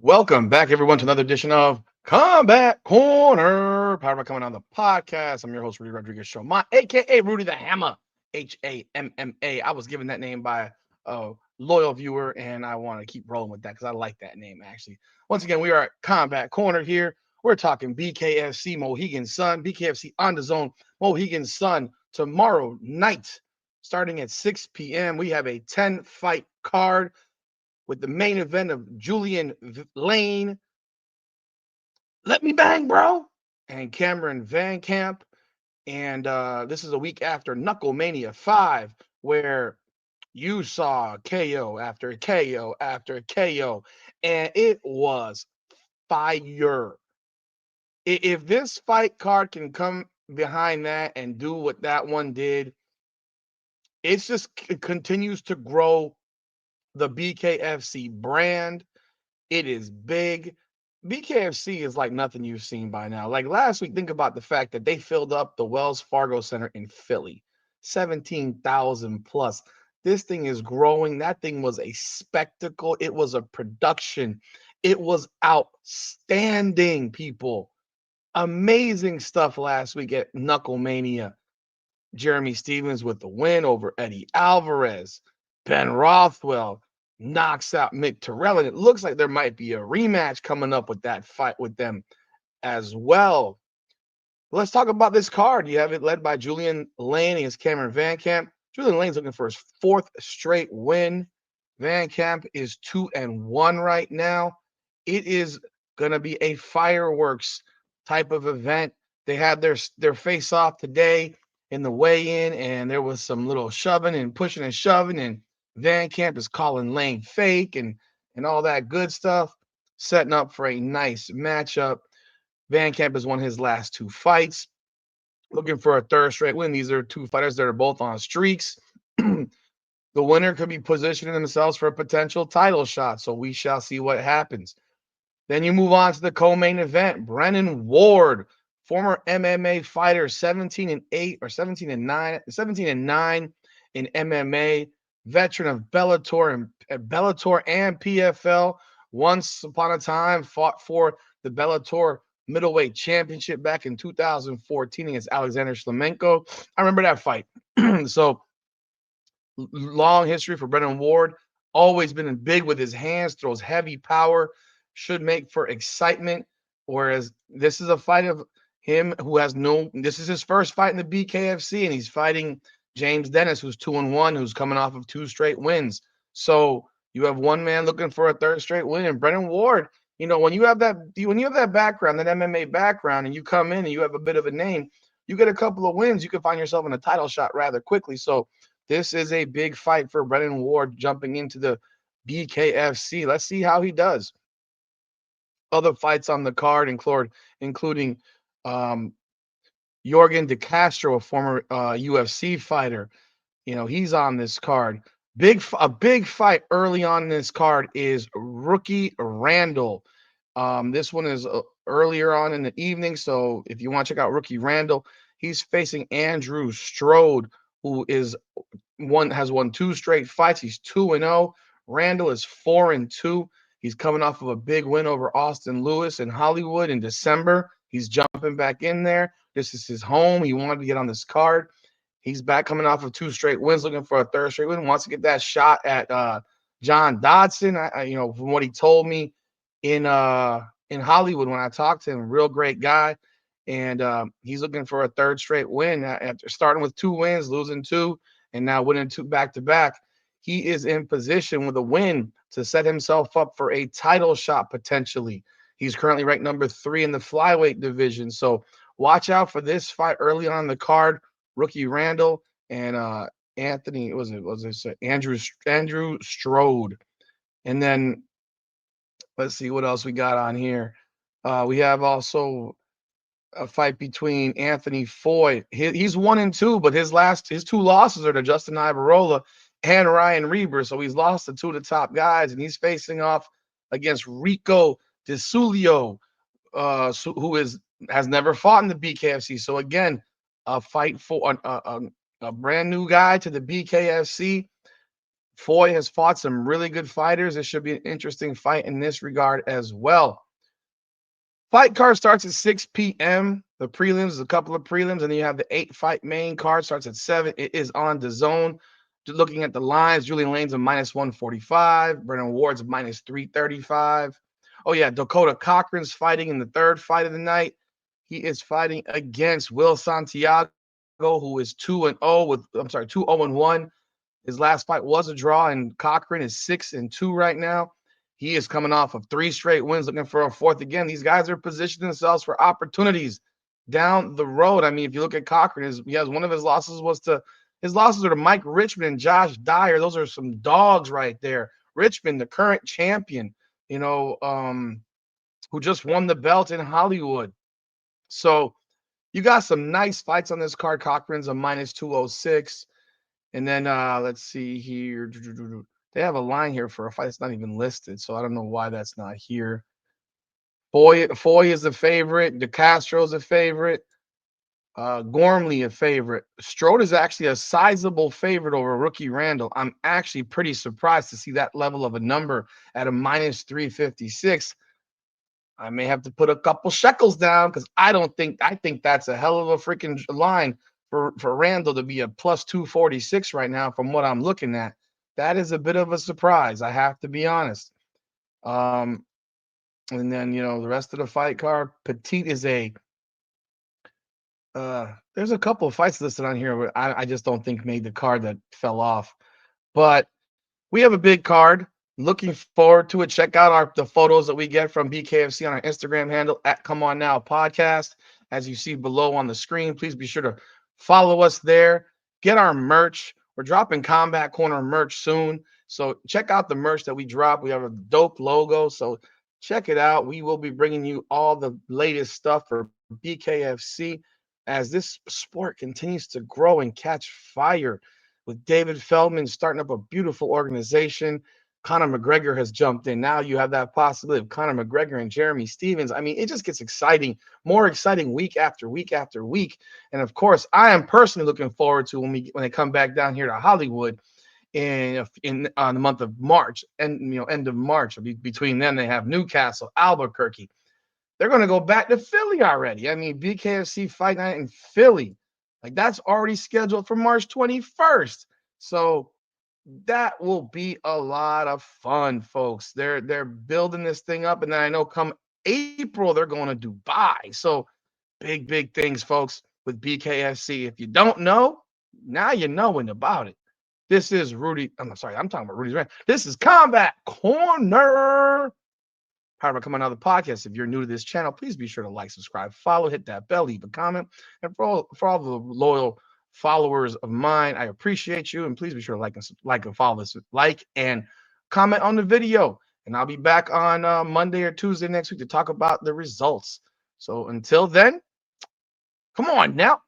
Welcome back, everyone, to another edition of Combat Corner, powered by Coming on the Podcast. I'm your host, Rudy Rodriguez Show, aka Rudy the Hammer, Hamma. I was given that name by a loyal viewer, and I want to keep rolling with that because I like that name, actually. Once again, we are at Combat Corner here. We're talking BKFC, Mohegan Sun, BKFC on the zone, Mohegan Sun, tomorrow night, starting at 6 p.m. We have a 10-fight card with the main event of Julian Lane, Let Me Bang, Bro, and Cameron Van Camp. And this is a week after Knucklemania 5, where you saw KO after KO after KO, and it was fire. If this fight card can come behind that and do what that one did, it continues to grow the BKFC brand. It is big. BKFC is like nothing you've seen by now. Like last week, think about the fact that they filled up the Wells Fargo Center in Philly, 17,000 plus. This thing is growing. That thing was a spectacle. It was a production. It was outstanding, people. Amazing stuff last week at Knucklemania. Jeremy Stevens with the win over Eddie Alvarez. Ben Rothwell knocks out Mick Terrell, and it looks like there might be a rematch coming up with that fight with them as well. Let's talk about this card. You have it led by Julian Lane against Cameron Van Camp. Julian Lane's looking for his fourth straight win. Van Camp is 2-1 right now. It is going to be a fireworks type of event. They had their face off today in the weigh-in, and there was some little shoving and pushing and shoving, and Van Camp is calling Lane fake and all that good stuff, setting up for a nice matchup. Van Camp has won his last two fights, looking for a third straight win. These are two fighters that are both on streaks. The winner could be positioning themselves for a potential title shot, so we shall see what happens. Then you move on to the co-main event. Brennan Ward, former MMA fighter, 17-8 or 17-9, 17-9 in MMA, veteran of Bellator and PFL. Once upon a time, fought for the Bellator middleweight championship back in 2014 against Alexander Shlemenko. I remember that fight. So long history for Brennan Ward. Always been big with his hands, throws heavy power, should make for excitement. Whereas this is a fight of him who has this is his first fight in the BKFC, and he's fighting James Dennis, who's 2-1, who's coming off of two straight wins. So you have one man looking for a third straight win, and Brennan Ward, when you have that background, that MMA background, and you come in and you have a bit of a name, you get a couple of wins, you can find yourself in a title shot rather quickly. So this is a big fight for Brennan Ward jumping into the BKFC. Let's see how he does. Other fights on the card including Jorgen De Castro, a former UFC fighter. He's on this card. A big fight early on in this card is rookie Randle. This one is earlier on in the evening, so if you want to check out rookie Randle, he's facing Andrew Strode, who has won two straight fights. He's 2-0. Randle is 4-2. He's coming off of a big win over Austin Lewis in Hollywood in December. He's jumping back in there. This is his home. He wanted to get on this card. He's back coming off of two straight wins, looking for a third straight win. Wants to get that shot at John Dodson. From what he told me in Hollywood when I talked to him, real great guy. And he's looking for a third straight win after starting with two wins, losing two, and now winning two back-to-back. He is in position with a win to set himself up for a title shot potentially. He's currently ranked number 3 in the flyweight division. So watch out for this fight early on the card. Rookie Randle and Andrew Strode. And then let's see what else we got on here. We have also a fight between Anthony Foy. He's 1-2, but his two losses are to Justin Ibarola and Ryan Reber. So he's lost to two of the top guys, and he's facing off against Rico DeSulio, who has never fought in the BKFC. So again, a fight for a brand new guy to the BKFC. Foy has fought some really good fighters. It should be an interesting fight in this regard as well. Fight card starts at 6 p.m. The prelims, a couple of prelims, and then you have the 8 fight main card starts at 7. It is on DAZN. Looking at the lines, Julian Lane's a minus 145, Brennan Ward's a minus 335. Oh yeah, Dakota Cochrane's fighting in the third fight of the night. He is fighting against Will Santiago, who is 2-0 with 2-0-1. His last fight was a draw, and Cochrane is 6-2 right now. He is coming off of 3 straight wins, looking for a fourth again. These guys are positioning themselves for opportunities down the road. I mean, if you look at Cochrane, one of his losses are to Mike Richmond and Josh Dyer. Those are some dogs right there. Richmond, the current champion, who just won the belt in Hollywood. So you got some nice fights on this card. Cochrane's a minus 206. And then let's see here. They have a line here for a fight that's not even listed, so I don't know why that's not here. Foy is a favorite. DeCastro's a favorite. Gormley a favorite. Strode is actually a sizable favorite over rookie Randle. I'm actually pretty surprised to see that level of a number at a minus 356. I may have to put a couple shekels down because I think that's a hell of a freaking line for Randle to be a plus 246 right now from what I'm looking at. That is a bit of a surprise. I have to be honest. And then, the rest of the fight card, Petite is there's a couple of fights listed on here where I just don't think made the card that fell off. But we have a big card. Looking forward to it. Check out the photos that we get from BKFC on our Instagram handle at Come On Now Podcast. As you see below on the screen, please be sure to follow us there. Get our merch. We're dropping Combat Corner merch soon. So check out the merch that we drop. We have a dope logo. So check it out. We will be bringing you all the latest stuff for BKFC as this sport continues to grow and catch fire. With David Feldman starting up a beautiful organization. Conor McGregor has jumped in. Now you have that possibility of Conor McGregor and Jeremy Stevens. I mean, it just gets exciting, more exciting week after week after week. And of course, I am personally looking forward to when they come back down here to Hollywood in the month of March, and end of March. Between then, they have Newcastle, Albuquerque. They're going to go back to Philly already. I mean, BKFC Fight Night in Philly, like that's already scheduled for March 21st. So that will be a lot of fun, folks. They're building this thing up, and then I know come April they're going to Dubai. So big things, folks, with BKFC. If you don't know, now you knowing about it. This is Rudy. I'm talking about Rudy's Rant. This is Combat Corner. Powered by Come On Now the Podcast. If you're new to this channel, please be sure to like, subscribe, follow, hit that bell, leave a comment, and for all the loyal followers of mine, I appreciate you, and please be sure to like and follow this, and comment on the video, and I'll be back on Monday or Tuesday next week to talk about the results. So until then, come on now.